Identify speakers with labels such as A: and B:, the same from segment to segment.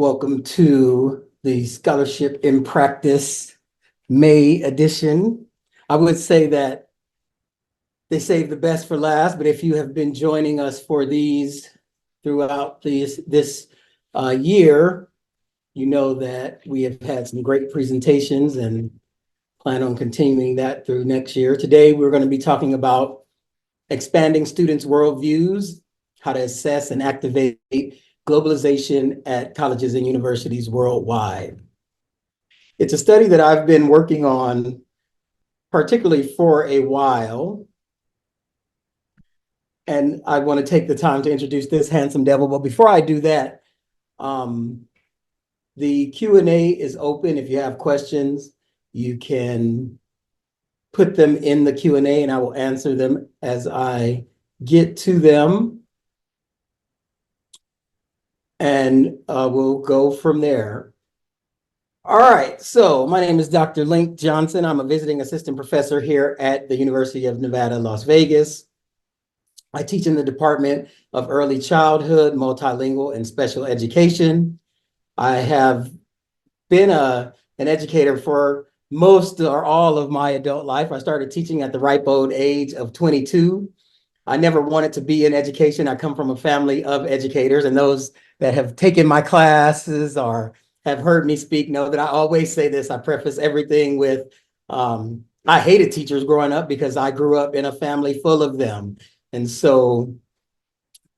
A: Welcome to the Scholarship in Practice May edition. I would say that they save the best for last, but if you have been joining us for these throughout this year, you know that we have had some great presentations and plan on continuing that through next year. Today, we're going to be talking about expanding students' worldviews, how to assess and activate globalization at colleges and universities worldwide. It's a study that I've been working on particularly for a while. And I want to take the time to introduce this handsome devil. But before I do that, the Q&A is open. If you have questions, you can put them in the Q&A and I will answer them as I get to them. And we'll go from there. All right, so my name is Dr. Link Johnson. I'm a visiting assistant professor here at the University of Nevada, Las Vegas. I teach in the Department of Early Childhood, Multilingual, and Special Education. I have been an educator for most or all of my adult life. I started teaching at the ripe old age of 22. I never wanted to be in education. I come from a family of educators, and those that have taken my classes or have heard me speak know that I always say this. I preface everything with, I hated teachers growing up because I grew up in a family full of them. And so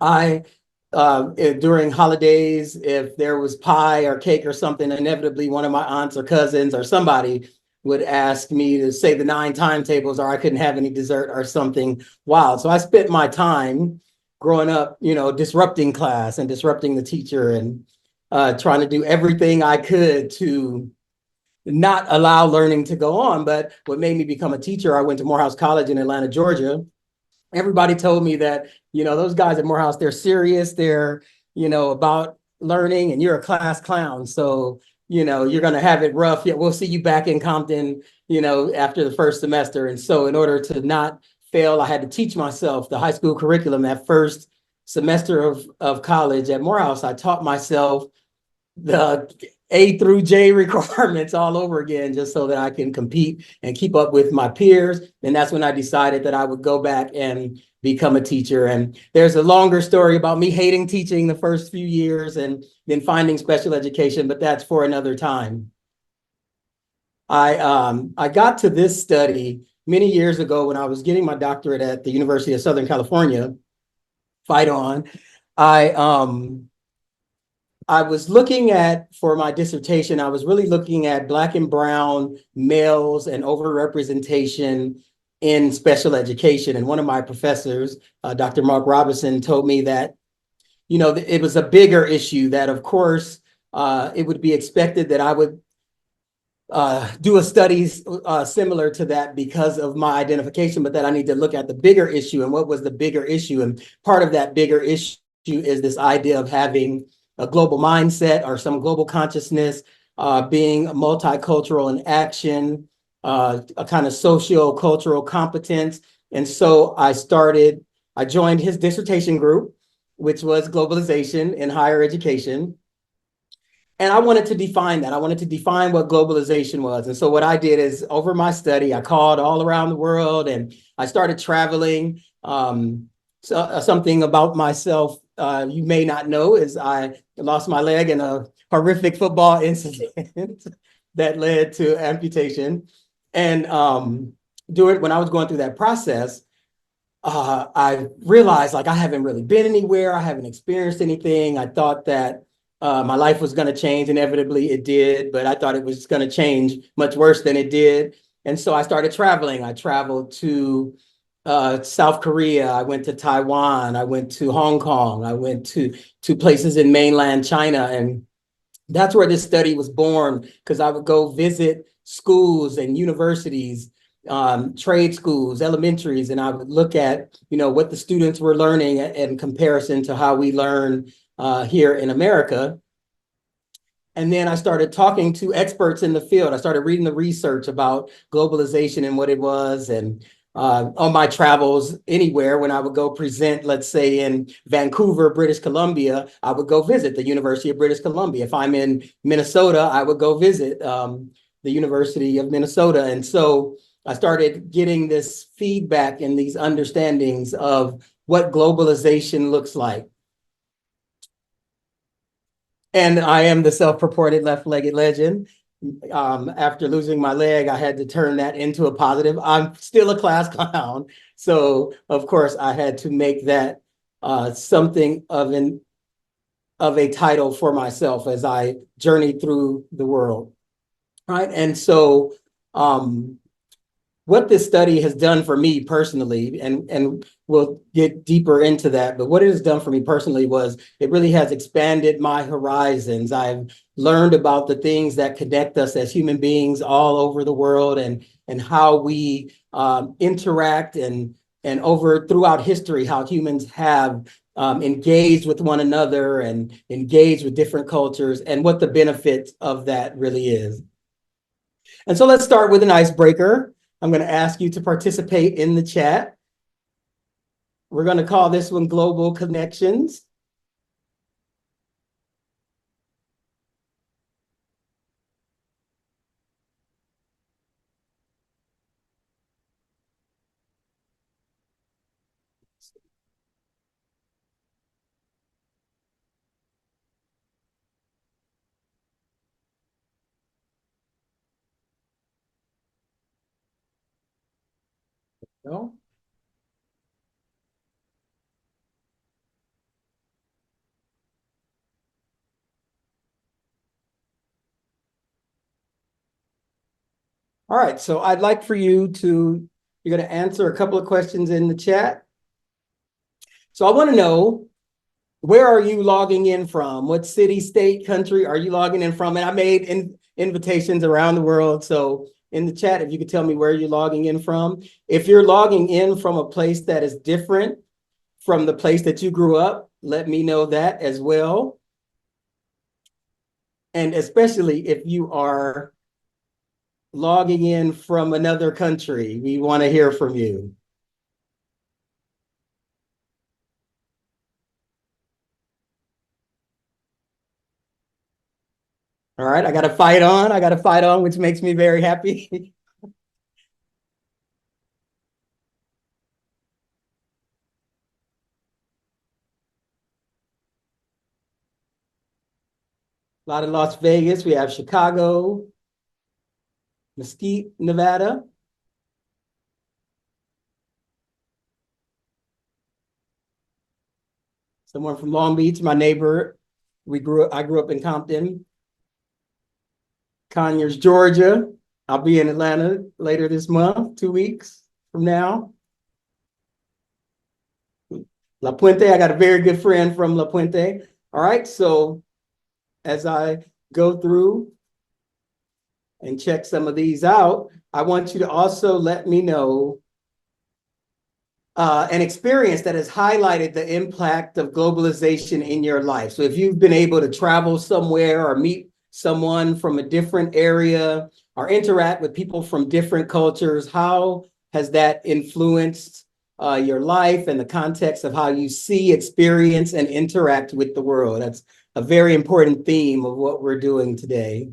A: during holidays, if there was pie or cake or something, inevitably one of my aunts or cousins or somebody would ask me to say the 9 timetables, or I couldn't have any dessert or something wild. So I spent my time growing up, disrupting class and disrupting the teacher and trying to do everything I could to not allow learning to go on. But what made me become a teacher, I went to Morehouse College in Atlanta, Georgia. Everybody told me that, those guys at Morehouse, they're serious. They're, about learning, and you're a class clown. So, you're going to have it rough. Yeah, we'll see you back in Compton, after the first semester. And so in order to not fail, I had to teach myself the high school curriculum. That first semester of college at Morehouse, I taught myself the A through J requirements all over again, just so that I can compete and keep up with my peers. And that's when I decided that I would go back and become a teacher. And there's a longer story about me hating teaching the first few years and then finding special education, but that's for another time. I got to this study many years ago when I was getting my doctorate at the University of Southern California. Fight on. I was looking at, for my dissertation, I was really looking at Black and brown males and overrepresentation in special education. And one of my professors, Dr. Mark Robinson, told me that, it was a bigger issue, that of course, it would be expected that I would do a study similar to that because of my identification, but that I need to look at the bigger issue. And what was the bigger issue? And part of that bigger issue is this idea of having a global mindset or some global consciousness, being multicultural in action, a kind of socio-cultural competence. And so I joined his dissertation group, which was Globalization in Higher Education. And I wanted to define that. I wanted to define what globalization was. And so what I did is, over my study, I called all around the world and I started traveling. Something about myself you may not know is I lost my leg in a horrific football incident that led to amputation. And when I was going through that process, I realized I haven't really been anywhere. I haven't experienced anything. I thought that my life was going to change. Inevitably, it did, but I thought it was going to change much worse than it did. And so I started traveling. I traveled to South Korea. I went to Taiwan. I went to Hong Kong. I went to places in mainland China. And that's where this study was born, because I would go visit schools and universities, trade schools, elementaries, and I would look at, what the students were learning in comparison to how we learn here in America. And then I started talking to experts in the field. I started reading the research about globalization and what it was. And on my travels anywhere. When I would go present, let's say in Vancouver, British Columbia, I would go visit the University of British Columbia. If I'm in Minnesota, I would go visit the University of Minnesota. And so I started getting this feedback and these understandings of what globalization looks like. And I am the self-purported left-legged legend. After losing my leg, I had to turn that into a positive. I'm still a class clown. So of course I had to make that something of a title for myself as I journeyed through the world. Right. And so what this study has done for me personally, and we'll get deeper into that, but what it has done for me personally was it really has expanded my horizons. I've learned about the things that connect us as human beings all over the world, and how we interact, and over throughout history, how humans have engaged with one another and engaged with different cultures, and what the benefit of that really is. And so let's start with an icebreaker. I'm going to ask you to participate in the chat. We're going to call this one Global Connections. No? All right, so I'd like for you to, you're going to answer a couple of questions in the chat. So I want to know, where are you logging in from? What city, state, country are you logging in from? And I made invitations around the world. So in the chat, if you could tell me where you're logging in from. If you're logging in from a place that is different from the place that you grew up, let me know that as well. And especially if you are logging in from another country, we want to hear from you. All right, I got to fight on. I got to fight on, which makes me very happy. A lot of Las Vegas. We have Chicago, Mesquite, Nevada. Someone from Long Beach, my neighbor. I grew up in Compton. Conyers, Georgia. I'll be in Atlanta later this month, 2 weeks from now. La Puente, I got a very good friend from La Puente. All right, so as I go through and check some of these out, I want you to also let me know an experience that has highlighted the impact of globalization in your life. So if you've been able to travel somewhere or meet someone from a different area or interact with people from different cultures, how has that influenced your life and the context of how you see, experience, and interact with the world? That's a very important theme of what we're doing today.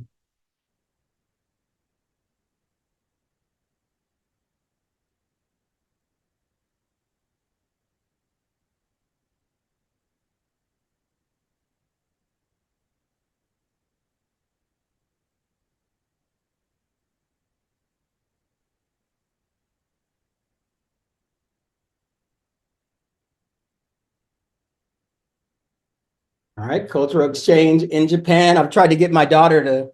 A: All right, cultural exchange in Japan. I've tried to get my daughter to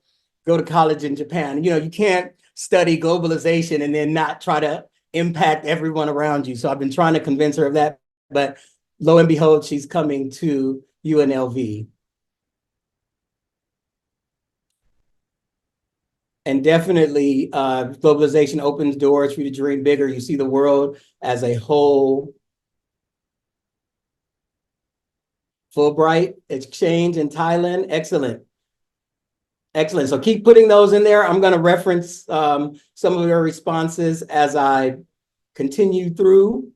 A: go to college in Japan. You know, you can't study globalization and then not try to impact everyone around you. So I've been trying to convince her of that, but lo and behold, she's coming to UNLV. And definitely, globalization opens doors for you to dream bigger. You see the world as a whole. Fulbright exchange in Thailand. Excellent. Excellent. So keep putting those in there. I'm going to reference some of your responses as I continue through.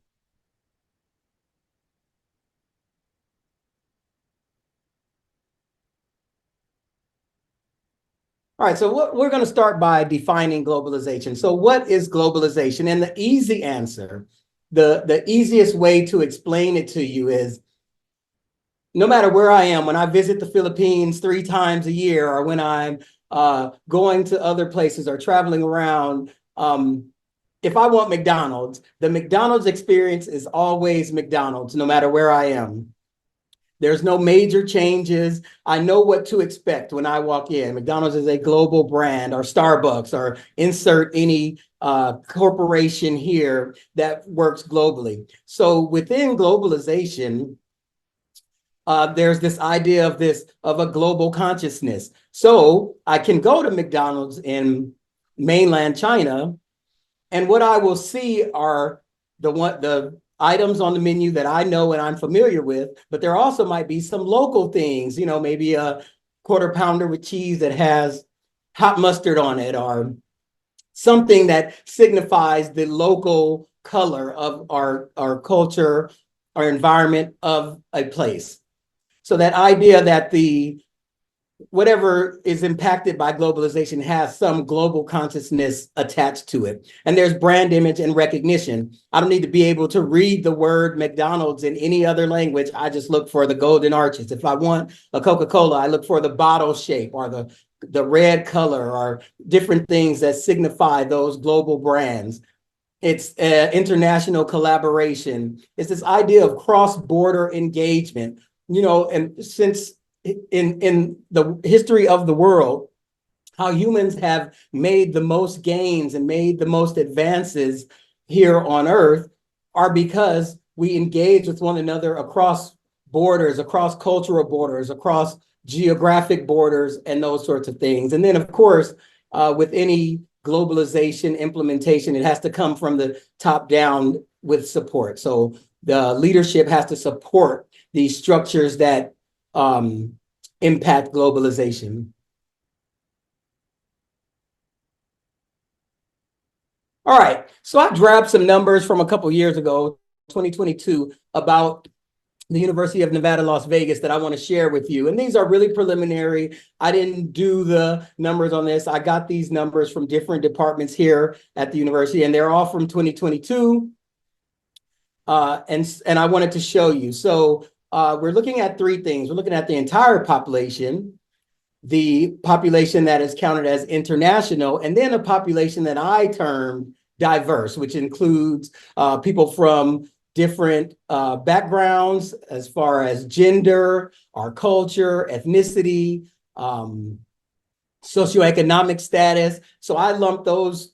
A: All right, so we're going to start by defining globalization. So what is globalization? And the easy answer, the easiest way to explain it to you is, no matter where I am, when I visit the Philippines 3 times a year, or when I'm going to other places or traveling around, if I want McDonald's, the McDonald's experience is always McDonald's, no matter where I am. There's no major changes. I know what to expect when I walk in. McDonald's is a global brand, or Starbucks, or insert any corporation here that works globally. So within globalization, there's this idea of a global consciousness. So I can go to McDonald's in mainland China, and what I will see are the items on the menu that I know and I'm familiar with, but there also might be some local things, maybe a quarter pounder with cheese that has hot mustard on it, or something that signifies the local color of our culture, our environment of a place. So that idea that whatever is impacted by globalization has some global consciousness attached to it. And there's brand image and recognition. I don't need to be able to read the word McDonald's in any other language. I just look for the golden arches. If I want a Coca-Cola, I look for the bottle shape, or the red color, or different things that signify those global brands. It's international collaboration. It's this idea of cross-border engagement. And since in the history of the world, how humans have made the most gains and made the most advances here on Earth are because we engage with one another across borders, across cultural borders, across geographic borders, and those sorts of things. And then, of course, with any globalization implementation, it has to come from the top down with support. So the leadership has to support these structures that impact globalization. All right, so I grabbed some numbers from a couple years ago, 2022, about the University of Nevada, Las Vegas, that I want to share with you. And these are really preliminary. I didn't do the numbers on this. I got these numbers from different departments here at the university, and they're all from 2022. And I wanted to show you. So we're looking at 3 things. We're looking at the entire population, the population that is counted as international, and then a population that I termed diverse, which includes people from different backgrounds as far as gender, our culture, ethnicity, socioeconomic status. So I lumped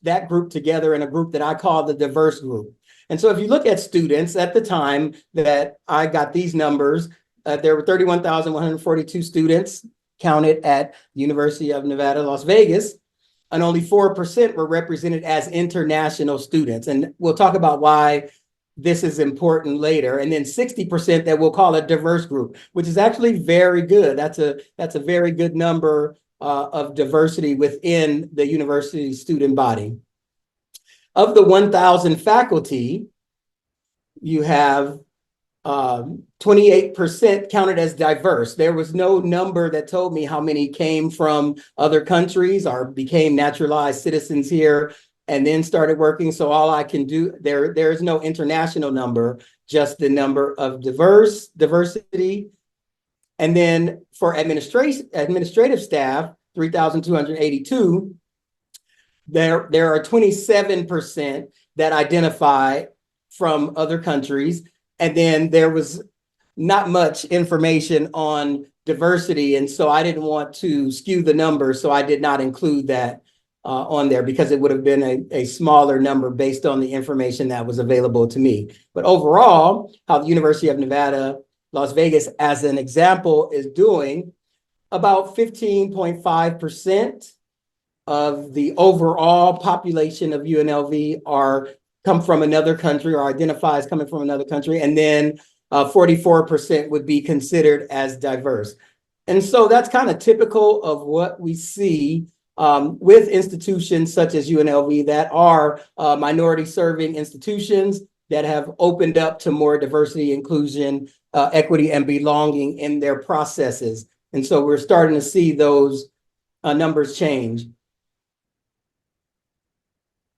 A: that group together in a group that I call the diverse group. And so if you look at students, at the time that I got these numbers, there were 31,142 students counted at the University of Nevada, Las Vegas, and only 4% were represented as international students. And we'll talk about why this is important later. And then 60% that we'll call a diverse group, which is actually very good. That's a very good number of diversity within the university student body. Of the 1,000 faculty, you have 28% counted as diverse. There was no number that told me how many came from other countries or became naturalized citizens here and then started working. So all I can do, there is no international number, just the number of diversity. And then for administrative staff, 3,282, there are 27% that identify from other countries. And then there was not much information on diversity. And so I didn't want to skew the numbers. So I did not include that on there because it would have been a smaller number based on the information that was available to me. But overall, how the University of Nevada, Las Vegas, as an example, is doing, about 15.5% of the overall population of UNLV come from another country or identify as coming from another country. And then 44% would be considered as diverse. And so that's kind of typical of what we see with institutions such as UNLV that are minority serving institutions that have opened up to more diversity, inclusion, equity, and belonging in their processes. And so we're starting to see those numbers change.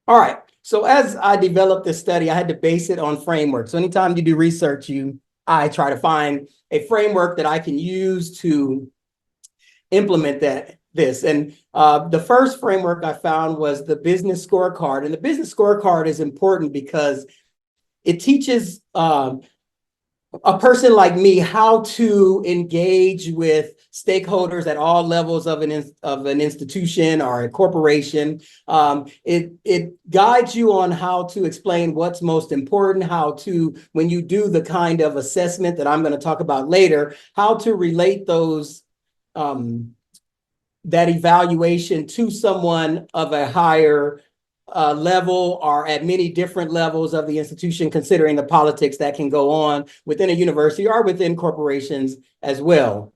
A: All right. So as I developed this study, I had to base it on frameworks. So anytime you do research, I try to find a framework that I can use to implement this. And the first framework I found was the business scorecard. And the business scorecard is important because it teaches a person like me how to engage with stakeholders at all levels of an institution or a corporation. It guides you on how to explain what's most important, how to, when you do the kind of assessment that I'm going to talk about later, how to relate those that evaluation to someone of a higher level or at many different levels of the institution, considering the politics that can go on within a university or within corporations as well.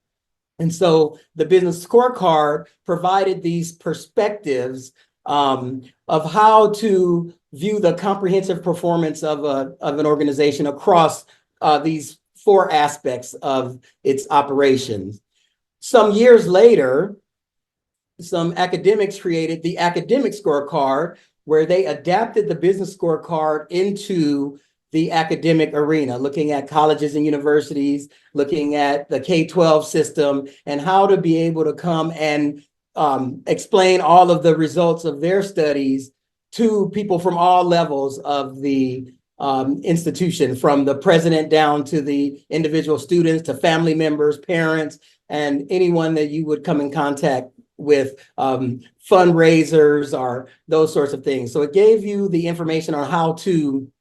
A: And so the business scorecard provided these perspectives of how to view the comprehensive performance of an organization across these four aspects of its operations. Some years later, some academics created the academic scorecard, where they adapted the business scorecard into the academic arena, looking at colleges and universities, looking at the K-12 system, and how to be able to come and explain all of the results of their studies to people from all levels of the institution, from the president down to the individual students, to family members, parents, and anyone that you would come in contact with, fundraisers or those sorts of things. So it gave you the information on how to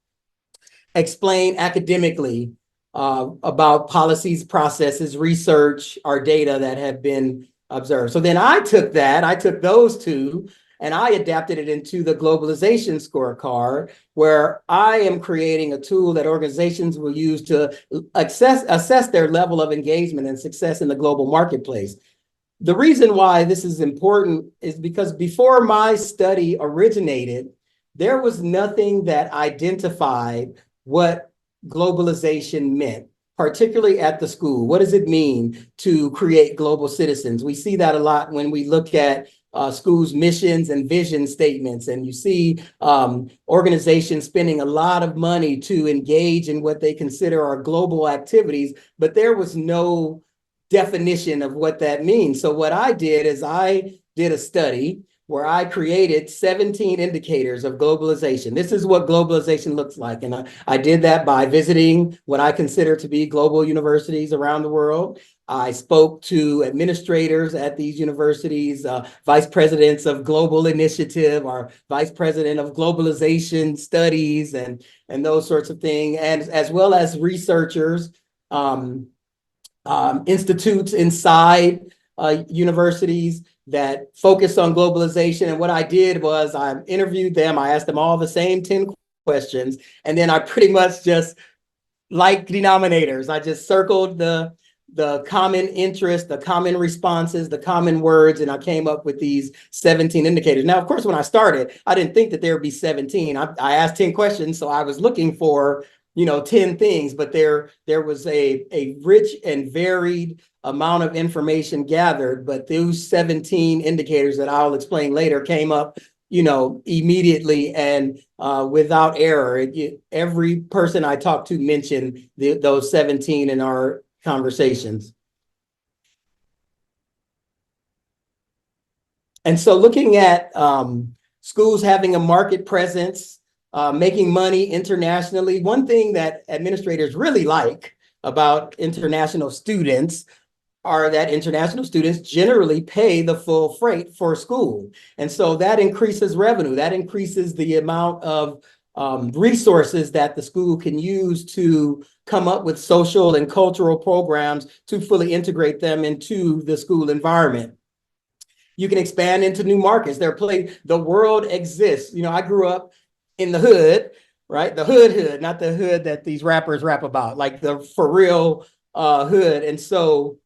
A: explain academically about policies, processes, research, or data that have been observed. So then I took those two, and I adapted it into the globalization scorecard, where I am creating a tool that organizations will use to assess their level of engagement and success in the global marketplace. The reason why this is important is because before my study originated, there was nothing that identified what globalization meant, particularly at the school. What does it mean to create global citizens? We see that a lot when we look at schools' missions and vision statements, and you see organizations spending a lot of money to engage in what they consider are global activities, but there was no definition of what that means. So what I did is I did a study where I created 17 indicators of globalization. This is what globalization looks like. And I did that by visiting what I consider to be global universities around the world. I spoke to administrators at these universities, vice presidents of global initiative, or vice president of globalization studies, and those sorts of things, and as well as researchers, institutes inside universities that focus on globalization. And what I did was I interviewed them. I asked them all the same 10 questions. And then I pretty much just, like denominators, I just circled the common interest, the common responses, the common words, and I came up with these 17 indicators. Now, of course, when I started, I didn't think that there would be 17. I asked 10 questions, so I was looking for 10 things, but there was a rich and varied amount of information gathered. But those 17 indicators that I'll explain later came up, immediately and without error. Every person I talked to mentioned those 17 in our conversations. And so looking at schools having a market presence, making money internationally. One thing that administrators really like about international students are that international students generally pay the full freight for school. And so that increases revenue. That increases the amount of resources that the school can use to come up with social and cultural programs to fully integrate them into the school environment. You can expand into new markets. The world exists. I grew up in the hood, right? The hood, not the hood that these rappers rap about, like the for real hood. And so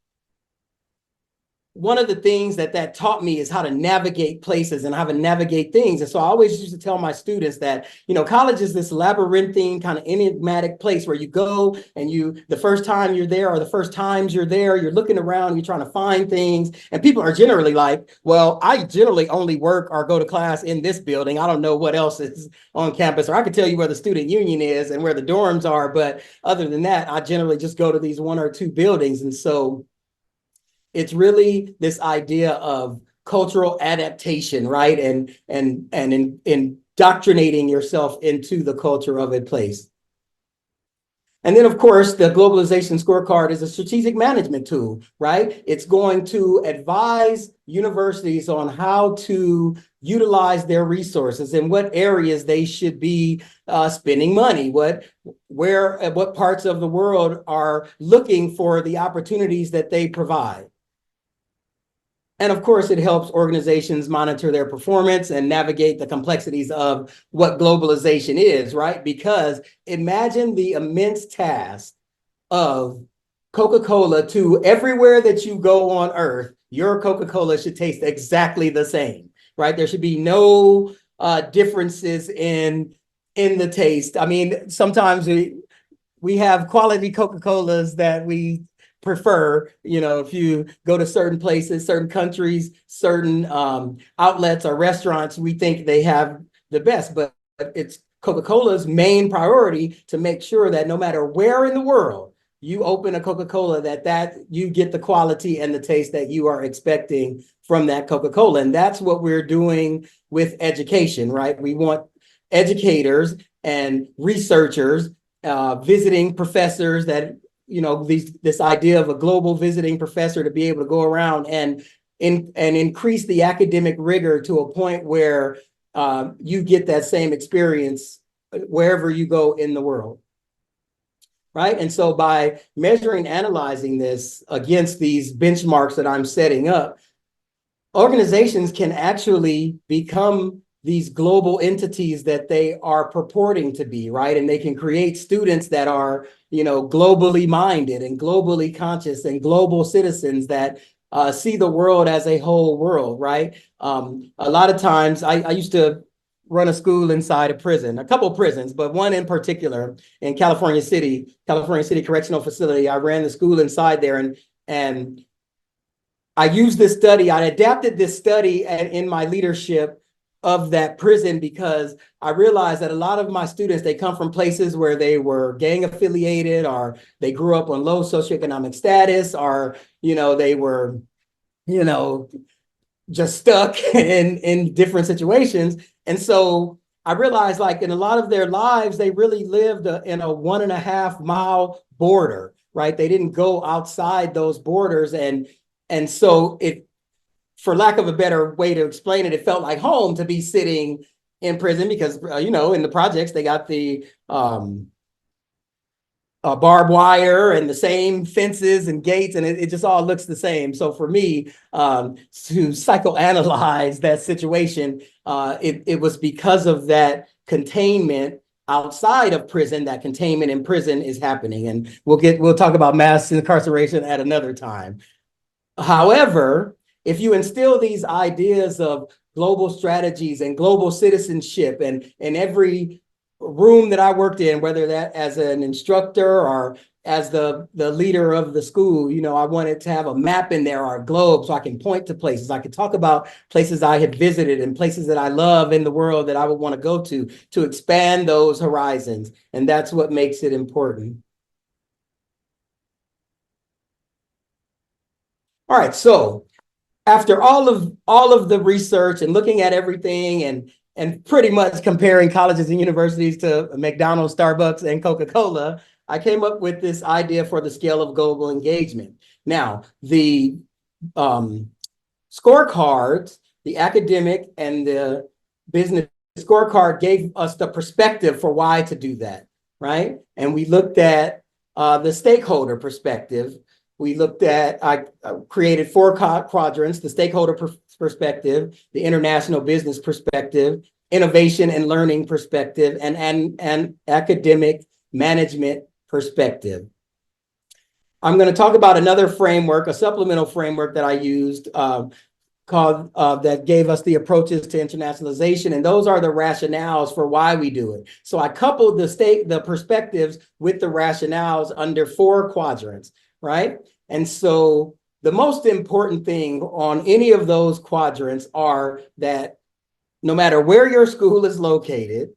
A: one of the things that taught me is how to navigate places and how to navigate things. And so I always used to tell my students that, college is this labyrinthine kind of enigmatic place where you go and the first time you're there or the first times you're there, you're looking around, you're trying to find things. And people are generally like, well, I generally only work or go to class in this building. I don't know what else is on campus, or I can tell you where the student union is and where the dorms are. But other than that, I generally just go to these one or two buildings. And so it's really this idea of cultural adaptation, right? And indoctrinating yourself into the culture of a place. And then, of course, the globalization scorecard is a strategic management tool, right? It's going to advise universities on how to utilize their resources and what areas they should be spending money, what parts of the world are looking for the opportunities that they provide. And of course, it helps organizations monitor their performance and navigate the complexities of what globalization is, right? Because imagine the immense task of Coca-Cola to everywhere that you go on Earth, your Coca-Cola should taste exactly the same, right? There should be no differences in the taste. I mean, sometimes we have quality Coca-Colas that we prefer, if you go to certain places, certain countries, certain outlets or restaurants, we think they have the best, but it's Coca-Cola's main priority to make sure that no matter where in the world you open a Coca-Cola, that you get the quality and the taste that you are expecting from that Coca-Cola. And that's what we're doing with education, right? We want educators and researchers, visiting professors that this idea of a global visiting professor to be able to go around and increase the academic rigor to a point where you get that same experience wherever you go in the world, right? And so by measuring, analyzing this against these benchmarks that I'm setting up, organizations can actually become these global entities that they are purporting to be, right? And they can create students that are, globally minded and globally conscious and global citizens that see the world as a whole world, right? A lot of times, I used to run a school inside a prison, a couple of prisons, but one in particular in California City Correctional Facility. I ran the school inside there, and I used this study. I adapted this study in my leadership of that prison because I realized that a lot of my students, they come from places where they were gang affiliated, or they grew up on low socioeconomic status, or, they were, just stuck in different situations. And so I realized, like, in a lot of their lives, they really lived in a 1.5 mile border, right? They didn't go outside those borders. And so for lack of a better way to explain it, it felt like home to be sitting in prison because, in the projects, they got the barbed wire and the same fences and gates, and it just all looks the same. So for me, to psychoanalyze that situation, it was because of that containment outside of prison. That containment in prison is happening, and we'll talk about mass incarceration at another time. However, if you instill these ideas of global strategies and global citizenship, and in every room that I worked in, whether that as an instructor or as the leader of the school, I wanted to have a map in there or a globe so I can point to places. I could talk about places I had visited and places that I love in the world that I would want to go to expand those horizons. And that's what makes it important. All right, so after all of the research and looking at everything and pretty much comparing colleges and universities to McDonald's, Starbucks, and Coca-Cola, I came up with this idea for the scale of global engagement. Now, the scorecards, the academic and the business scorecard gave us the perspective for why to do that, right? And we looked at the stakeholder perspective. We looked at, I created 4 quadrants: the stakeholder perspective, the international business perspective, innovation and learning perspective, and academic management perspective. I'm going to talk about another framework, a supplemental framework that I used called that gave us the approaches to internationalization, and those are the rationales for why we do it. So I coupled the perspectives with the rationales under 4 quadrants, right? And so the most important thing on any of those quadrants are that no matter where your school is located,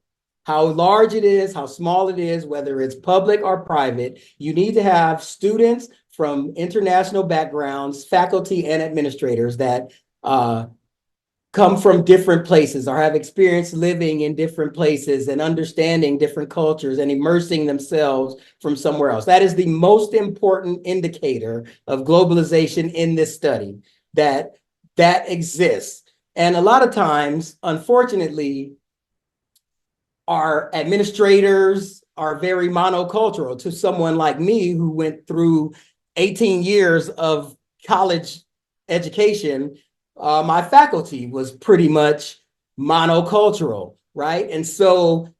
A: how large it is, how small it is, whether it's public or private, you need to have students from international backgrounds, faculty and administrators that uh, come from different places or have experience living in different places and understanding different cultures and immersing themselves from somewhere else. That is the most important indicator of globalization in this study, that exists. And a lot of times, unfortunately, our administrators are very monocultural. To someone like me who went through 18 years of college education, my faculty was pretty much monocultural, right? And so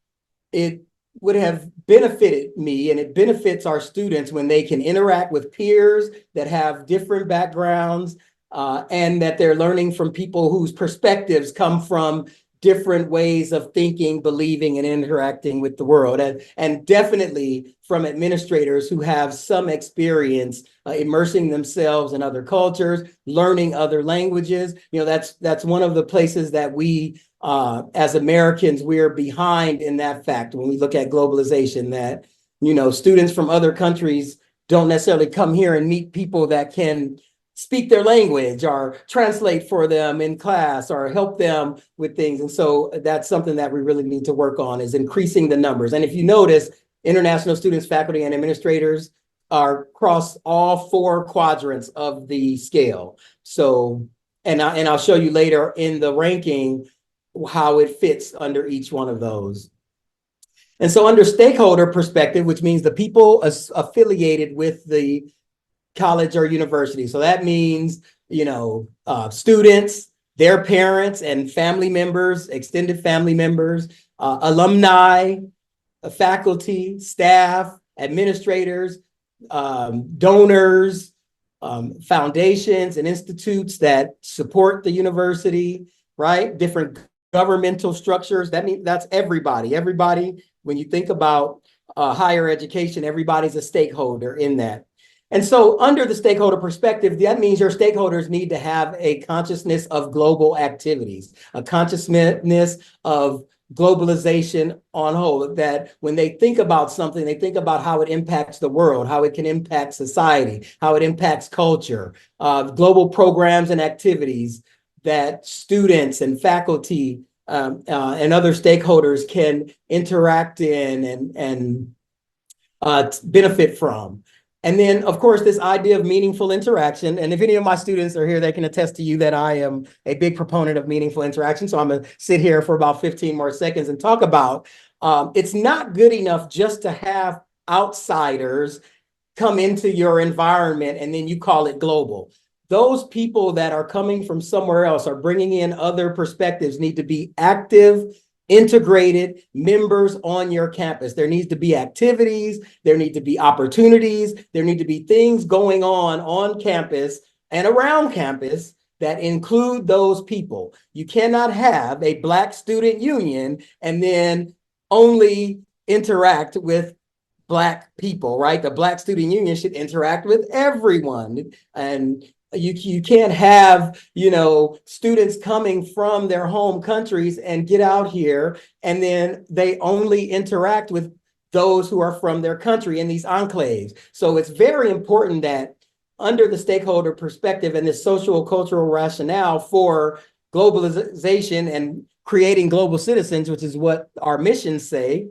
A: it would have benefited me, and it benefits our students when they can interact with peers that have different backgrounds, and that they're learning from people whose perspectives come from different ways of thinking, believing, and interacting with the world. And definitely from administrators who have some experience immersing themselves in other cultures, learning other languages. You know, that's one of the places that we, as Americans, we're behind in that fact when we look at globalization, that, you know, students from other countries don't necessarily come here and meet people that can speak their language or translate for them in class or help them with things. And so that's something that we really need to work on, is increasing the numbers. And if you notice, international students, faculty, and administrators are across all 4 quadrants of the scale. So, and I'll show you later in the ranking how it fits under each one of those. And so under stakeholder perspective, which means the people affiliated with the college or university. So that means, you know, students, their parents and family members, extended family members, alumni, faculty, staff, administrators, donors, foundations and institutes that support the university, right? Different governmental structures. That means that's everybody. Everybody, when you think about higher education, everybody's a stakeholder in that. And so under the stakeholder perspective, that means your stakeholders need to have a consciousness of global activities, a consciousness of globalization on whole, that when they think about something, they think about how it impacts the world, how it can impact society, how it impacts culture, global programs and activities that students and faculty and other stakeholders can interact in and benefit from. And then, of course, this idea of meaningful interaction. And if any of my students are here, they can attest to you that I am a big proponent of meaningful interaction. So I'm going to sit here for about 15 more seconds and talk about it's not good enough just to have outsiders come into your environment and then you call it global. Those people that are coming from somewhere else are bringing in other perspectives need to be active, integrated members on your campus. There needs to be activities, there need to be opportunities, there need to be things going on campus and around campus that include those people. You cannot have a Black student union and then only interact with Black people, right? The Black student union should interact with everyone. And you can't have, you know, students coming from their home countries and get out here and then they only interact with those who are from their country in these enclaves. So it's very important that under the stakeholder perspective and this social cultural rationale for globalization and creating global citizens, which is what our missions say,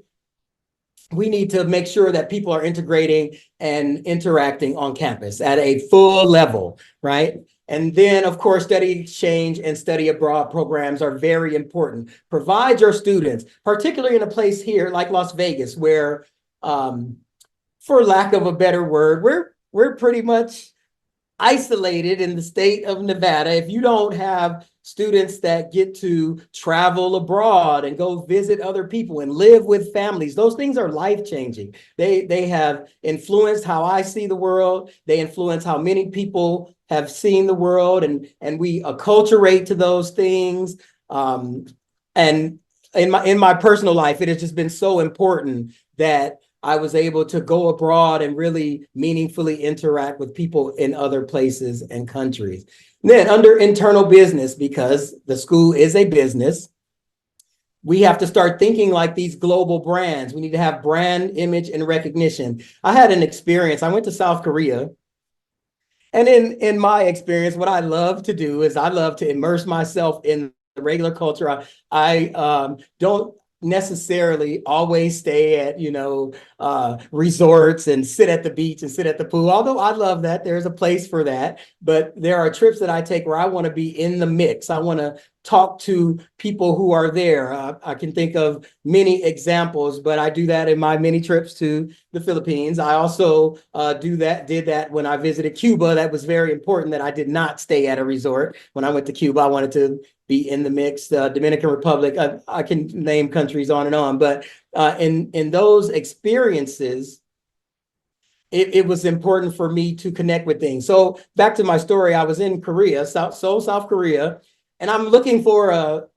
A: we need to make sure that people are integrating and interacting on campus at a full level, right? And then, of course, study exchange and study abroad programs are very important. Provide your students, particularly in a place here like Las Vegas, where, for lack of a better word, we're pretty much isolated in the state of Nevada if you don't have students that get to travel abroad and go visit other people and live with families. Those things are life-changing. They have influenced how I see the world. They influence how many people have seen the world, and we acculturate to those things. And in my personal life, it has just been so important that I was able to go abroad and really meaningfully interact with people in other places and countries. Then under internal business, because the school is a business, we have to start thinking like these global brands. We need to have brand image and recognition. I had an experience. I went to South Korea. And in my experience, what I love to do is I love to immerse myself in the regular culture. I don't necessarily always stay at, resorts and sit at the beach and sit at the pool. Although I love that, there's a place for that. But there are trips that I take where I want to be in the mix. I want to talk to people who are there. I can think of many examples, but I do that in my many trips to the Philippines. I also did that when I visited Cuba. That was very important that I did not stay at a resort. When I went to Cuba, I wanted to be in the mix. Dominican Republic, I can name countries on and on, but in those experiences, it was important for me to connect with things. So back to my story, I was in Korea, South Korea, and I'm looking for a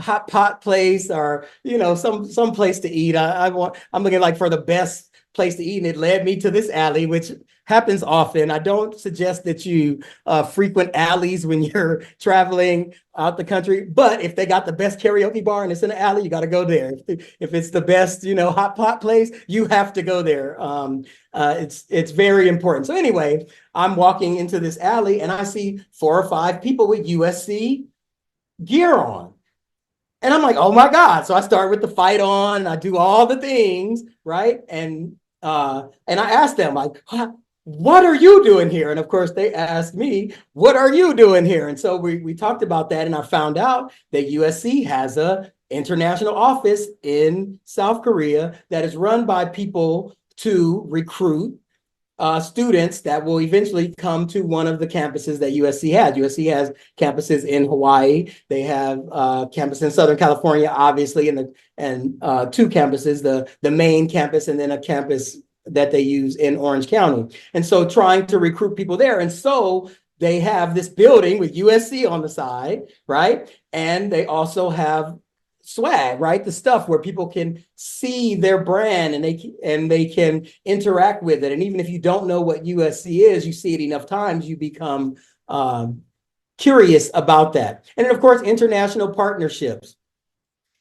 A: hot pot place or some place to eat. I'm looking like for the best place to eat, and it led me to this alley, which happens often. I don't suggest that you frequent alleys when you're traveling out the country, but if they got the best karaoke bar and it's in an alley, you got to go there. If it's the best, hot pot place, you have to go there. It's very important. So anyway, I'm walking into this alley and I see 4 or 5 people with USC gear on. And I'm like, oh my God. So I start with the fight on, I do all the things, right? And I asked them, like, what are you doing here? And of course, they asked me, what are you doing here? And so we talked about that, and I found out that USC has a international office in South Korea that is run by people to recruit students that will eventually come to one of the campuses that USC has. USC has campuses in Hawaii. They have campus in Southern California, obviously, and 2 campuses, the main campus and then a campus that they use in Orange County. And so trying to recruit people there. And so they have this building with USC on the side, right? And they also have swag, right? The stuff where people can see their brand and they can interact with it. And even if you don't know what USC is, you see it enough times, you become curious about that. And then, of course, international partnerships.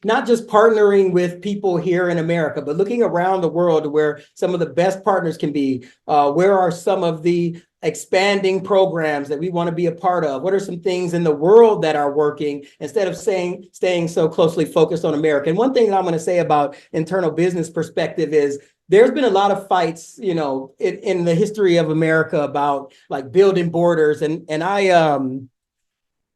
A: Not just partnering with people here in America, but looking around the world to where some of the best partners can be. Where are some of the expanding programs that we want to be a part of? What are some things in the world that are working instead of staying so closely focused on America? And one thing that I'm going to say about internal business perspective is there's been a lot of fights, in the history of America about like building borders. And I,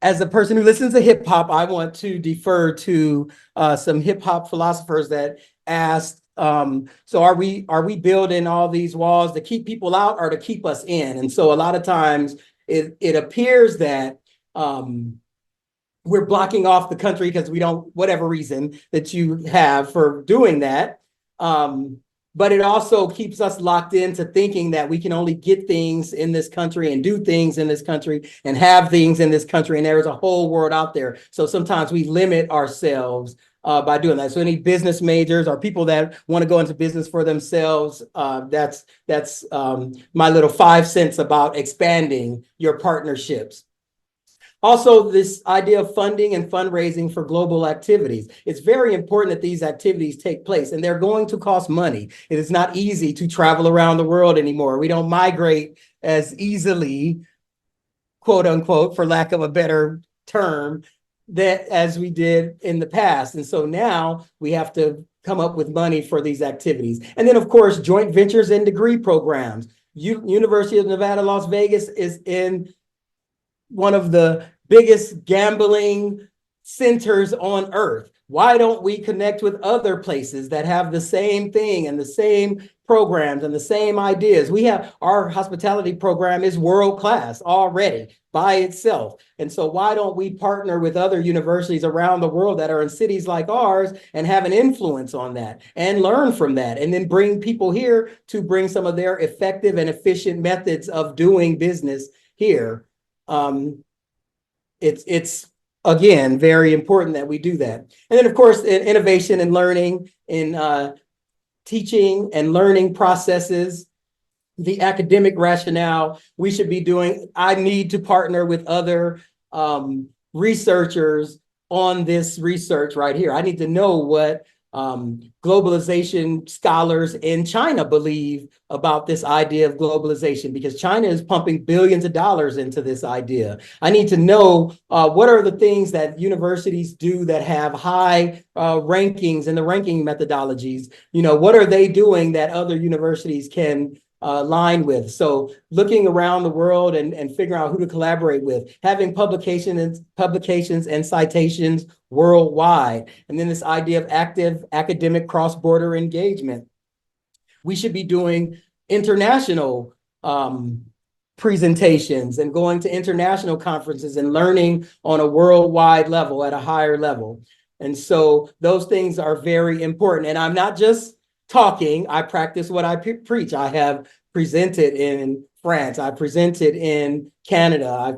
A: as a person who listens to hip hop, I want to defer to some hip hop philosophers that asked, so are we building all these walls to keep people out or to keep us in? And so a lot of times it appears that we're blocking off the country because we don't, whatever reason that you have for doing that. But it also keeps us locked into thinking that we can only get things in this country and do things in this country and have things in this country. And there's a whole world out there. So sometimes we limit ourselves by doing that. So any business majors or people that want to go into business for themselves, that's my little 5 cents about expanding your partnerships. Also, this idea of funding and fundraising for global activities. It's very important that these activities take place, and they're going to cost money. It is not easy to travel around the world anymore. We don't migrate as easily, quote unquote, for lack of a better term, that as we did in the past. And so now we have to come up with money for these activities. And then, of course, joint ventures and degree programs. University of Nevada, Las Vegas is in one of the biggest gambling centers on earth? Why don't we connect with other places that have the same thing and the same programs and the same ideas? We have, our hospitality program is world class already by itself. And so why don't we partner with other universities around the world that are in cities like ours and have an influence on that and learn from that, and then bring people here to bring some of their effective and efficient methods of doing business here. It's again very important that we do that. And then of course, innovation and learning in teaching and learning processes, the academic rationale we should be doing. I need to partner with other researchers on this research right here. I need to know what globalization scholars in China believe about this idea of globalization, because China is pumping billions of dollars into this idea. I need to know what are the things that universities do that have high rankings in the ranking methodologies. You know, what are they doing that other universities can line with? So looking around the world and figuring out who to collaborate with, having publications and citations worldwide. And then this idea of active academic cross-border engagement. We should be doing international presentations and going to international conferences and learning on a worldwide level at a higher level. And so those things are very important. And I'm not just talking, I practice what I preach. I have presented in France, I presented in Canada,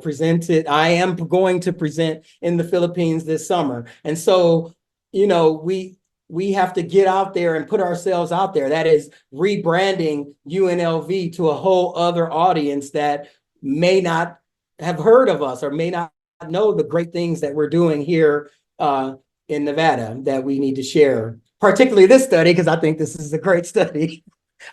A: I am going to present in the Philippines this summer. And so, you know, we have to get out there and put ourselves out there. That is rebranding UNLV to a whole other audience that may not have heard of us or may not know the great things that we're doing here in Nevada that we need to share. Particularly this study, because I think this is a great study.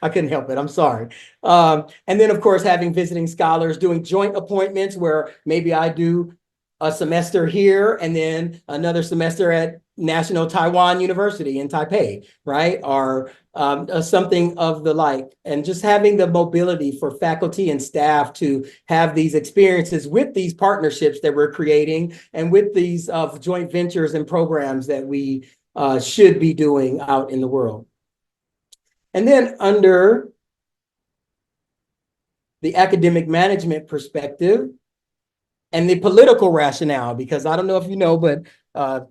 A: I couldn't help it. I'm sorry. And then, of course, having visiting scholars, doing joint appointments where maybe I do a semester here and then another semester at National Taiwan University in Taipei, right? Or something of the like. And just having the mobility for faculty and staff to have these experiences with these partnerships that we're creating and with these joint ventures and programs that we should be doing out in the world. And then under the academic management perspective and the political rationale, because I don't know if you know, but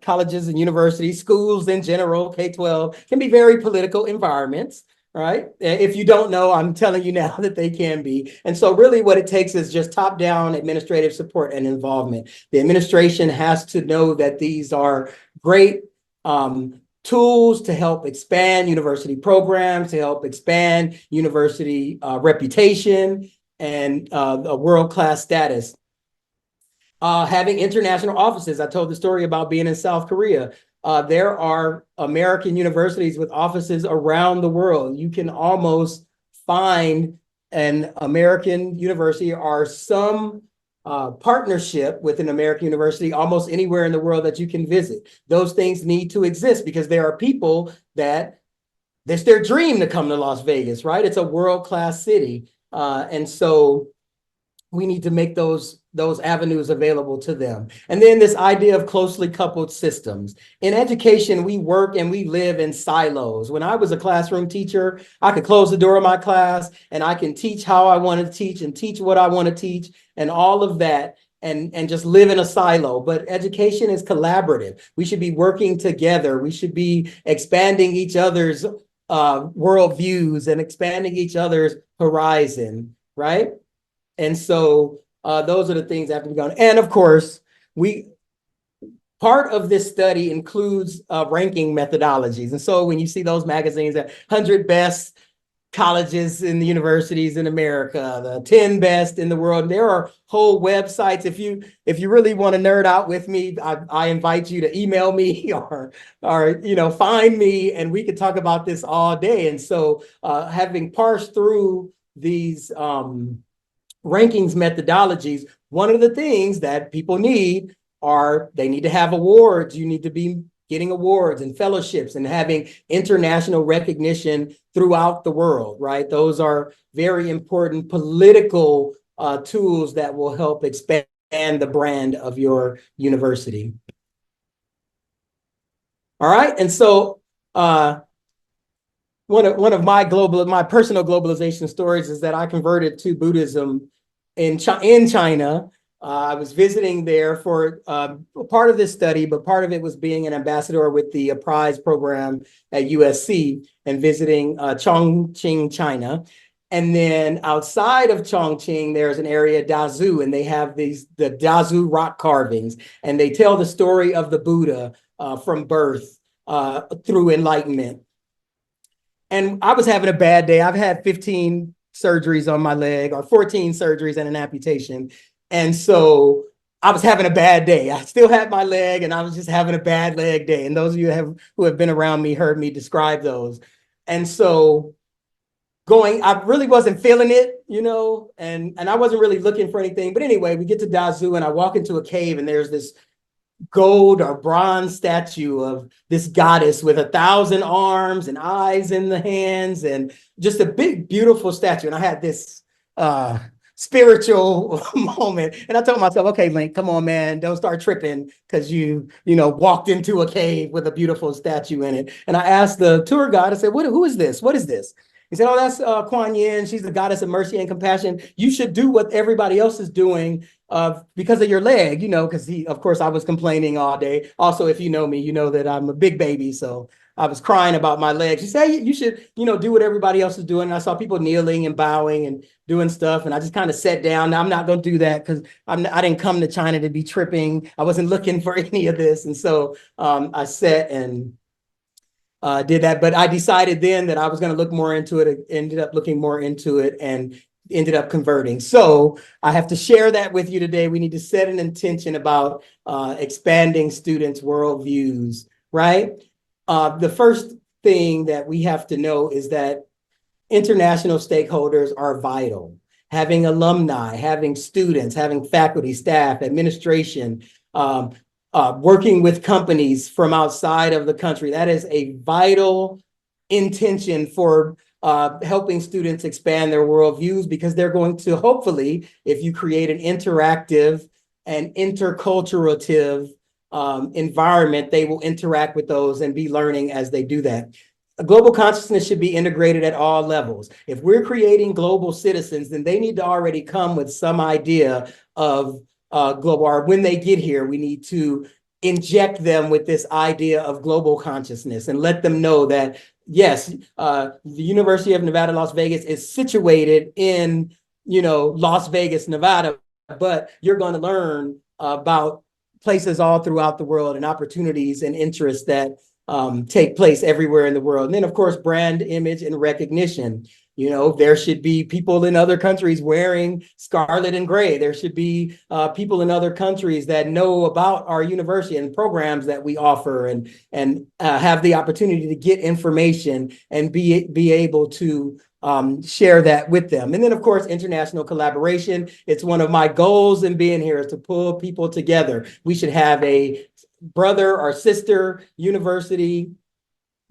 A: colleges and universities, schools in general, K-12, can be very political environments, right? If you don't know, I'm telling you now that they can be. And so really what it takes is just top-down administrative support and involvement. The administration has to know that these are great tools to help expand university programs, to help expand university reputation and a world-class status. Having international offices. I told the story about being in South Korea. There are American universities with offices around the world. You can almost find an American university or some partnership with an American university almost anywhere in the world that you can visit. Those things need to exist because there are people that it's their dream to come to Las Vegas, right? It's a world-class city. And so we need to make those avenues available to them. And then this idea of closely coupled systems. In education, we work and we live in silos. When I was a classroom teacher, I could close the door of my class and I can teach how I want to teach and teach what I want to teach and all of that and just live in a silo. But education is collaborative. We should be working together. We should be expanding each other's worldviews and expanding each other's horizon, right? And so those are the things that have to be done. And of course, part of this study includes ranking methodologies. And so when you see those magazines, that 100 best colleges and universities in America, the 10 best in the world, there are whole websites. If you really want to nerd out with me, I invite you to email me or find me and we could talk about this all day. And so having parsed through these rankings methodologies, one of the things that people need they need to have awards. You need to be getting awards and fellowships and having international recognition throughout the world, right? Those are very important political tools that will help expand the brand of your university. All right. And so one of my personal globalization stories is that I converted to Buddhism in China. I was visiting there for part of this study, but part of it was being an ambassador with the prize program at USC and visiting Chongqing, China. And then outside of Chongqing, there's an area, Dazhu, and they have the Dazhu rock carvings, and they tell the story of the Buddha from birth through enlightenment. And I was having a bad day. I've had 15 surgeries on my leg, or 14 surgeries and an amputation. And so I was having a bad day. I still had my leg and I was just having a bad leg day. And those of you who have been around me heard me describe those. And so I really wasn't feeling it, and I wasn't really looking for anything. But anyway, we get to Dazhu and I walk into a cave and there's this gold or bronze statue of this goddess with 1,000 arms and eyes in the hands, and just a big, beautiful statue. And I had this spiritual moment. And I told myself, okay, Link, come on, man, don't start tripping because you walked into a cave with a beautiful statue in it. And I asked the tour guide, I said, who is this? What is this? He said, oh, that's Kuan Yin. She's the goddess of mercy and compassion. You should do what everybody else is doing because of your leg, because of course, I was complaining all day. Also, if you know me, you know that I'm a big baby. So I was crying about my legs. She said, hey, you should, do what everybody else is doing. And I saw people kneeling and bowing and doing stuff. And I just kind of sat down. Now, I'm not going to do that because I didn't come to China to be tripping. I wasn't looking for any of this. And so I sat and did that. But I decided then that I was going to look more into it. I ended up looking more into it and ended up converting. So I have to share that with you today. We need to set an intention about expanding students' worldviews, right? The first thing that we have to know is that international stakeholders are vital. Having alumni, having students, having faculty, staff, administration, working with companies from outside of the country. That is a vital intention for helping students expand their worldviews, because they're going to, hopefully, if you create an interactive and interculturative environment, they will interact with those and be learning as they do that. Global consciousness should be integrated at all levels. If we're creating global citizens, then they need to already come with some idea of global, or when they get here, we need to inject them with this idea of global consciousness and let them know that, yes, the University of Nevada, Las Vegas is situated in, Las Vegas, Nevada, but you're going to learn about places all throughout the world and opportunities and interests that take place everywhere in the world. And then, of course, brand image and recognition. There should be people in other countries wearing scarlet and gray. There should be people in other countries that know about our university and programs that we offer, and have the opportunity to get information and be able to share that with them. And then, of course, international collaboration. It's one of my goals in being here, is to pull people together. We should have a brother or sister university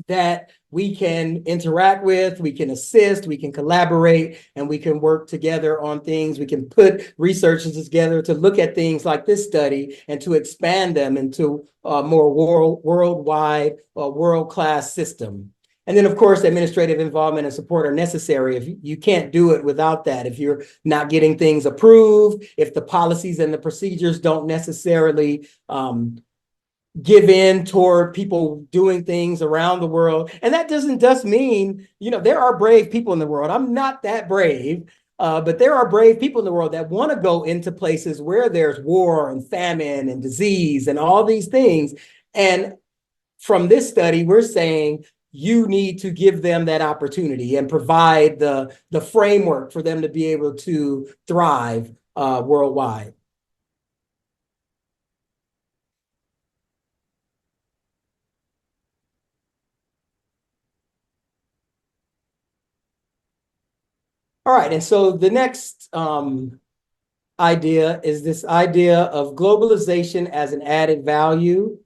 A: that we can interact with, we can assist, we can collaborate, and we can work together on things. We can put researchers together to look at things like this study and to expand them into a more worldwide, world-class system. And then, of course, administrative involvement and support are necessary. If you can't do it without that, if you're not getting things approved, if the policies and the procedures don't necessarily give in toward people doing things around the world. And that doesn't just mean, there are brave people in the world. I'm not that brave, but there are brave people in the world that want to go into places where there's war and famine and disease and all these things. And from this study, we're saying you need to give them that opportunity and provide the framework for them to be able to thrive worldwide. All right, and so the next idea is this idea of globalization as an added value.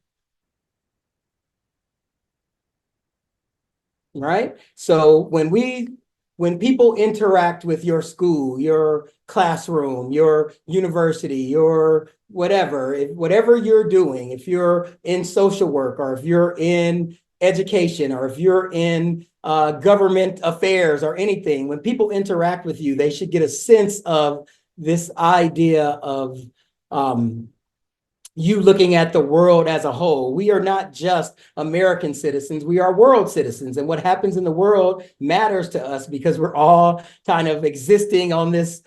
A: Right? So when we when people interact with your school, your classroom, your university, your whatever, whatever you're doing, if you're in social work or if you're in education or if you're in government affairs or anything, when people interact with you, they should get a sense of this idea of you looking at the world as a whole. We are not just American citizens, we are world citizens. And what happens in the world matters to us because we're all kind of existing on this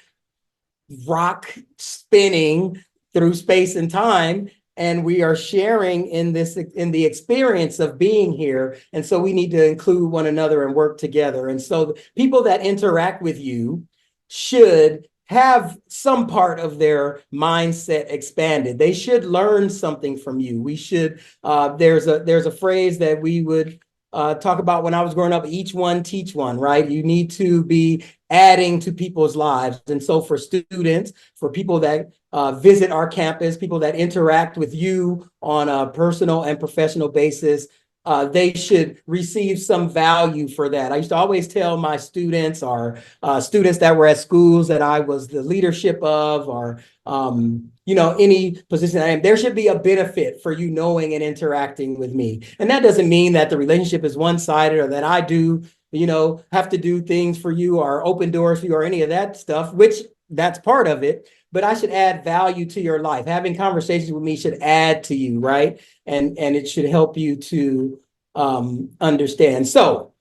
A: rock spinning through space and time. And we are sharing in the experience of being here. And so we need to include one another and work together. And so the people that interact with you should have some part of their mindset expanded. They should learn something from you. We should, there's a phrase that we would talk about when I was growing up, each one teach one, right? You need to be adding to people's lives. And so for students, for people that visit our campus, people that interact with you on a personal and professional basis, they should receive some value for that. I used to always tell my students or students that were at schools that I was the leadership of or any position I am, there should be a benefit for you knowing and interacting with me. And that doesn't mean that the relationship is one-sided or that I do, have to do things for you or open doors for you or any of that stuff, which that's part of it. But I should add value to your life. Having conversations with me should add to you, right? And it should help you to understand. So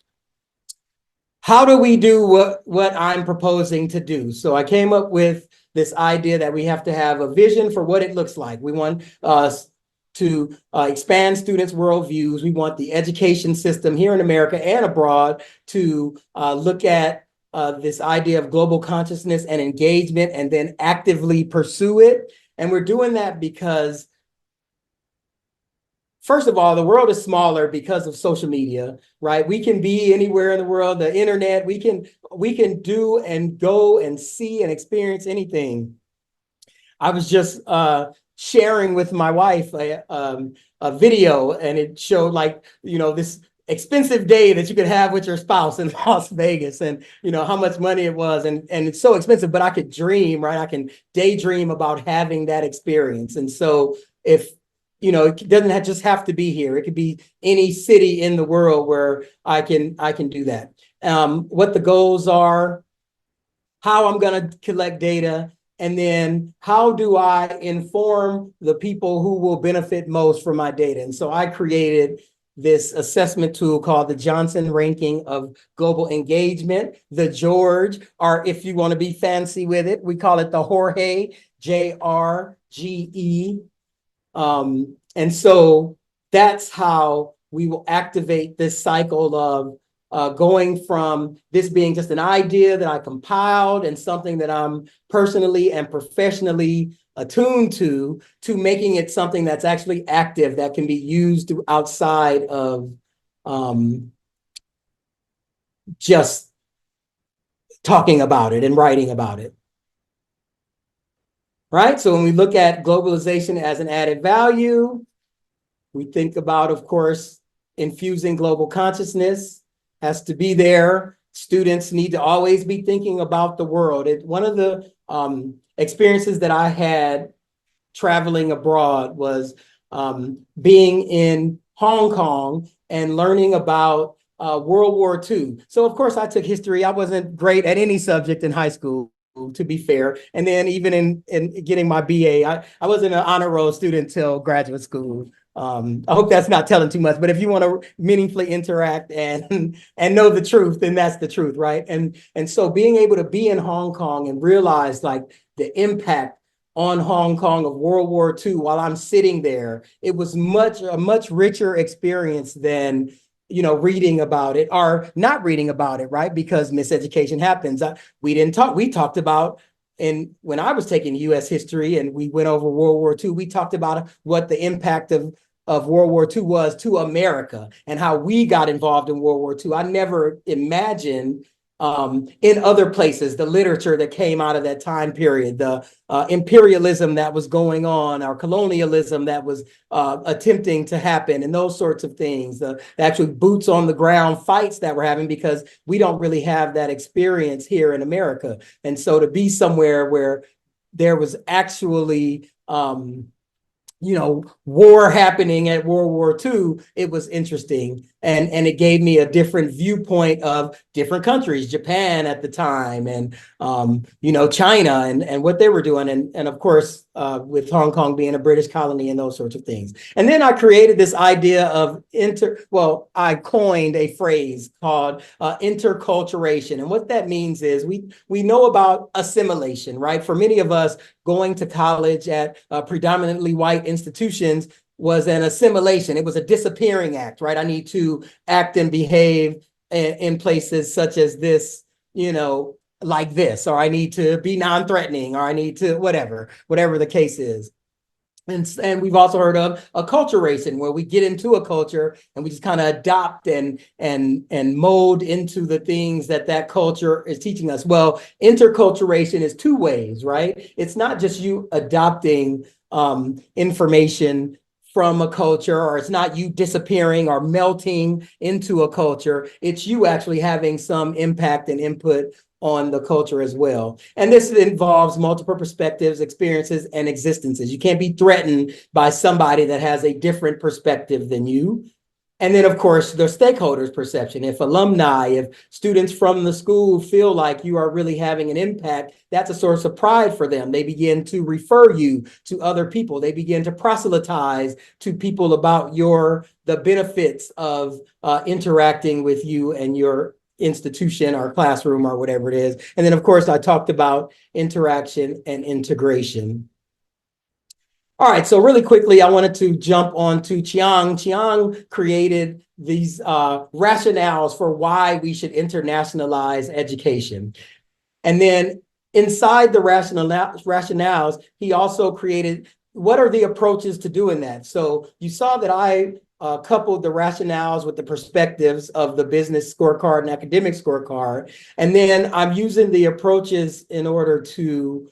A: how do we do what I'm proposing to do? So I came up with this idea that we have to have a vision for what it looks like. We want to expand students' worldviews. We want the education system here in America and abroad to look at this idea of global consciousness and engagement and then actively pursue it. And we're doing that because, first of all, the world is smaller because of social media, right? We can be anywhere in the world, the internet, we can do and go and see and experience anything. I was just sharing with my wife a video, and it showed this expensive day that you could have with your spouse in Las Vegas, and how much money it was, and it's so expensive, but I could dream, right? I can daydream about having that experience. And so if it doesn't just have to be here, it could be any city in the world where I can do that. What the goals are, how I'm going to collect data, and then how do I inform the people who will benefit most from my data? And so I created this assessment tool called the Johnson Ranking of Global Engagement, the George, or if you want to be fancy with it, we call it the Jorge, JRGE. And so that's how we will activate this cycle of going from this being just an idea that I compiled and something that I'm personally and professionally attuned to making it something that's actually active that can be used outside of just talking about it and writing about it. Right? So when we look at globalization as an added value, we think about, of course, infusing global consciousness has to be there. Students need to always be thinking about the world. One of the experiences that I had traveling abroad was being in Hong Kong and learning about World War II. So, of course, I took history. I wasn't great at any subject in high school, to be fair. And then even in getting my BA, I wasn't an honor roll student till graduate school. I hope that's not telling too much, but if you want to meaningfully interact and know the truth, then that's the truth, right? And so being able to be in Hong Kong and realize like the impact on Hong Kong of World War II while I'm sitting there, it was a much richer experience than reading about it or not reading about it, right? Because miseducation happens. We talked about, and when I was taking US history and we went over World War II, we talked about what the impact of World War II was to America and how we got involved in World War II. I never imagined in other places, the literature that came out of that time period, the imperialism that was going on, our colonialism that was attempting to happen, and those sorts of things, the actual boots on the ground fights that we're having, because we don't really have that experience here in America. And so to be somewhere where there was actually war happening at World War II, it was interesting. And it gave me a different viewpoint of different countries, Japan at the time, and China and what they were doing. And of course, with Hong Kong being a British colony and those sorts of things. And then I created this idea of I coined a phrase called interculturation. And what that means is we know about assimilation, right? For many of us, going to college at predominantly white institutions was an assimilation. It was a disappearing act, right? I need to act and behave in places such as this, like this, or I need to be non-threatening, or I need to whatever the case is. And we've also heard of acculturation, where we get into a culture and we just kind of adopt and mold into the things that culture is teaching us. Well, interculturation is two ways, right? It's not just you adopting information from a culture, or it's not you disappearing or melting into a culture. It's you actually having some impact and input on the culture as well. And this involves multiple perspectives, experiences, and existences. You can't be threatened by somebody that has a different perspective than you. And then, of course, the stakeholders' perception. If alumni, if students from the school feel like you are really having an impact, that's a source of pride for them. They begin to refer you to other people. They begin to proselytize to people about the benefits of interacting with you and your institution or classroom or whatever it is. And then, of course, I talked about interaction and integration. All right, so really quickly, I wanted to jump on to Chiang. Chiang created these rationales for why we should internationalize education. And then inside the rationales, he also created what are the approaches to doing that. So you saw that I coupled the rationales with the perspectives of the business scorecard and academic scorecard. And then I'm using the approaches in order to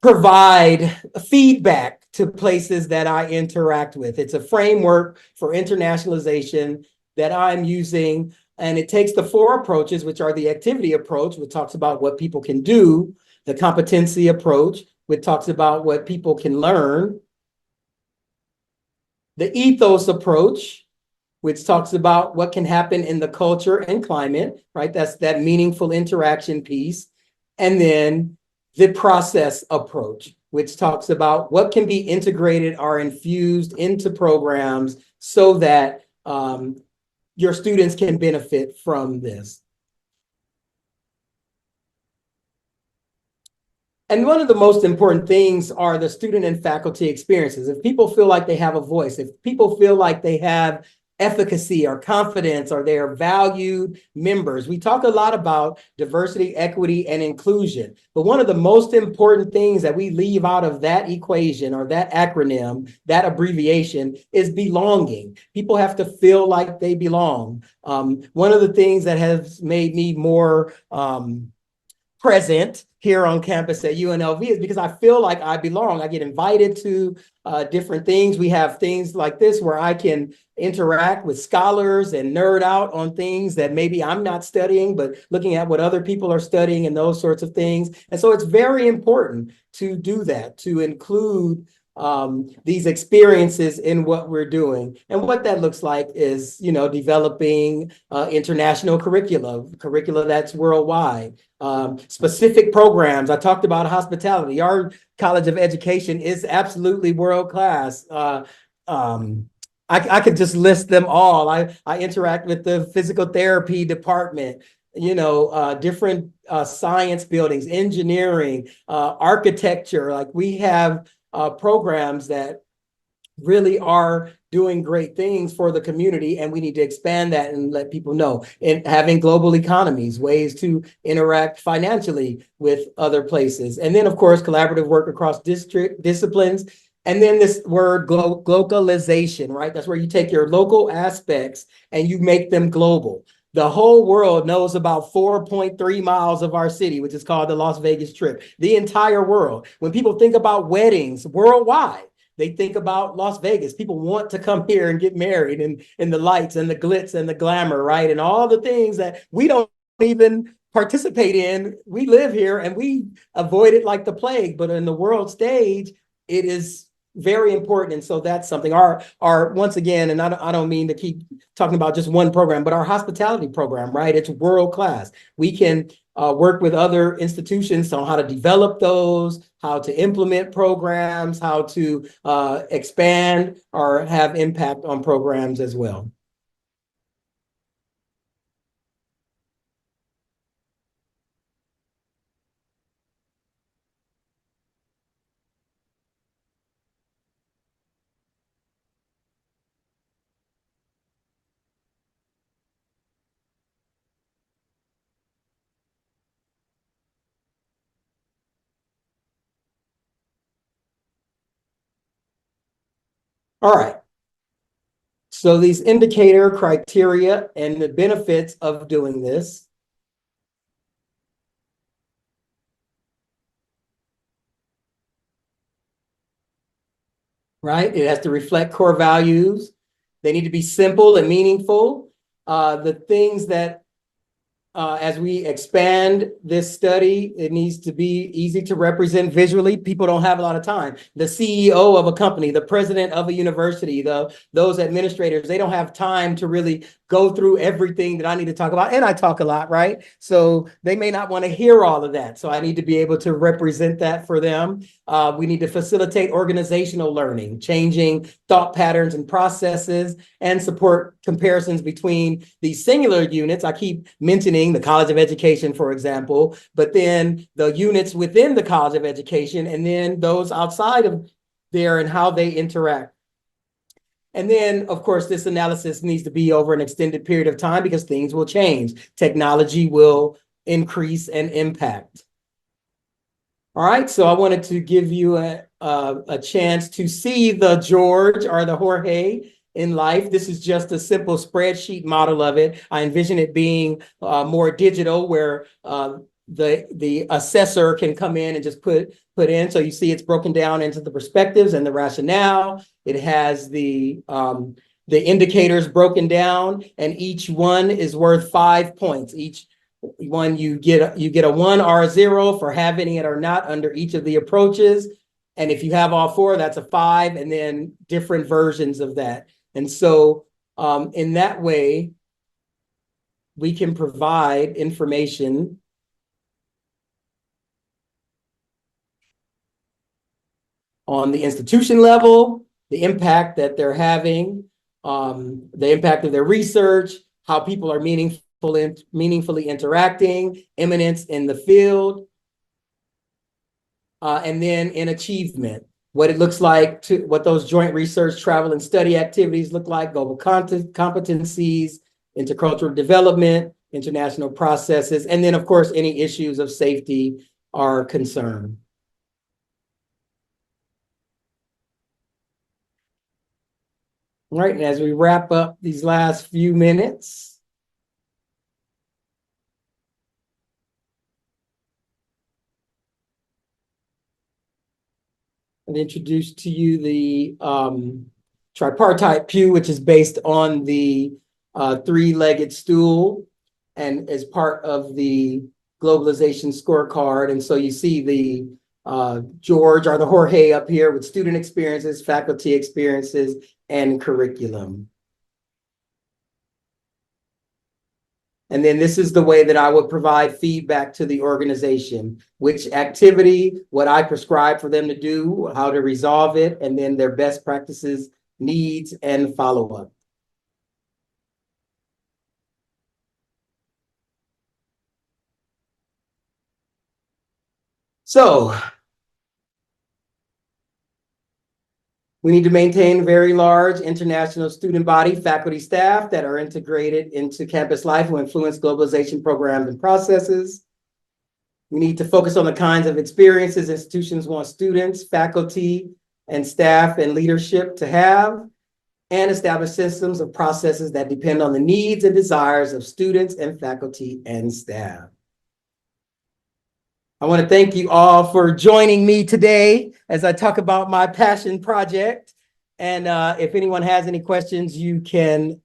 A: provide feedback to places that I interact with. It's a framework for internationalization that I'm using, and it takes the four approaches, which are the activity approach, which talks about what people can do, the competency approach, which talks about what people can learn, the ethos approach, which talks about what can happen in the culture and climate, right? That's that meaningful interaction piece. And then the process approach, which talks about what can be integrated or infused into programs so that your students can benefit from this. And one of the most important things are the student and faculty experiences. If people feel like they have a voice, if people feel like they have efficacy or confidence, or they are valued members. We talk a lot about diversity, equity, and inclusion. But one of the most important things that we leave out of that equation or that acronym, that abbreviation, is belonging. People have to feel like they belong. One of the things that has made me more present here on campus at UNLV is because I feel like I belong. I get invited to different things. We have things like this where I can interact with scholars and nerd out on things that maybe I'm not studying, but looking at what other people are studying and those sorts of things. And so it's very important to do that, to include these experiences in what we're doing. And what that looks like is, developing international curricula that's worldwide, specific programs. I talked about hospitality. Our College of Education is absolutely world-class. I could just list them all. I interact with the physical therapy department, different science buildings, engineering, architecture. Like, we have programs that really are doing great things for the community, and we need to expand that and let people know. And having global economies, ways to interact financially with other places. And then, of course, collaborative work across district disciplines. And then this word globalization, right? That's where you take your local aspects and you make them global. The whole world knows about 4.3 miles of our city, which is called the Las Vegas Strip. The entire world. When people think about weddings worldwide, they think about Las Vegas. People want to come here and get married, and the lights and the glitz and the glamour, right? And all the things that we don't even participate in. We live here and we avoid it like the plague. But in the world stage, it is very important. And so that's something our once again, and I don't mean to keep talking about just one program, but our hospitality program, right? It's world class. We can work with other institutions on how to develop those, how to implement programs, how to expand or have impact on programs as well. All right. So these indicator criteria and the benefits of doing this. Right? It has to reflect core values. They need to be simple and meaningful. The things that as we expand this study, it needs to be easy to represent visually. People don't have a lot of time. The CEO of a company, the president of a university, those administrators, they don't have time to really go through everything that I need to talk about. And I talk a lot, right? So they may not want to hear all of that. So I need to be able to represent that for them. We need to facilitate organizational learning, changing thought patterns and processes, and support comparisons between these singular units. I keep mentioning the College of Education, for example, but then the units within the College of Education, and then those outside of there and how they interact. And then, of course, this analysis needs to be over an extended period of time because things will change. Technology will increase and impact. All right, so I wanted to give you a chance to see the George or the Jorge in life. This is just a simple spreadsheet model of it. I envision it being more digital, where the assessor can come in and just put in. So you see it's broken down into the perspectives and the rationale. It has the indicators broken down, and each one is worth 5 points. Each one you get a 1 or a 0 for having it or not under each of the approaches. And if you have all 4, that's a 5, and then different versions of that. And so in that way, we can provide information on the institution level, the impact that they're having, the impact of their research, how people are meaningfully interacting, eminence in the field, and then in achievement, what it looks like what those joint research, travel, and study activities look like, global competencies, intercultural development, international processes, and then, of course, any issues of safety are concerned. All right, and as we wrap up these last few minutes, I'll introduce to you the tripartite pew, which is based on the three-legged stool and is part of the globalization scorecard. And so you see the George or the Jorge up here with student experiences, faculty experiences, and curriculum. And then this is the way that I would provide feedback to the organization, which activity, what I prescribe for them to do, how to resolve it, and then their best practices, needs, and follow-up. So we need to maintain a very large international student body, faculty, staff that are integrated into campus life who influence globalization programs and processes. We need to focus on the kinds of experiences institutions want students, faculty, and staff and leadership to have. and establish systems of processes that depend on the needs and desires of students and faculty and staff. I want to thank you all for joining me today as I talk about my passion project. And if anyone has any questions, you can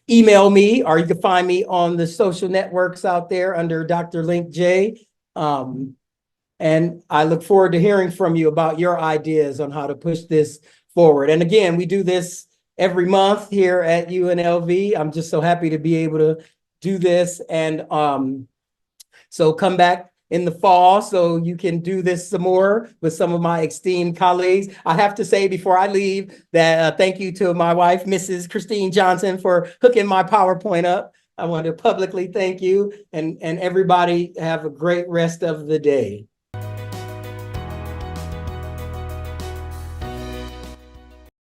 A: email me, or you can find me on the social networks out there under Dr. Link J. And I look forward to hearing from you about your ideas on how to push this forward. And again, we do this every month here at UNLV. I'm just so happy to be able to do this. And so come back in the fall so you can do this some more with some of my esteemed colleagues. I have to say before I leave that thank you to my wife, Mrs. Christine Johnson, for hooking my PowerPoint up. I want to publicly thank you, and everybody have a great rest of the day.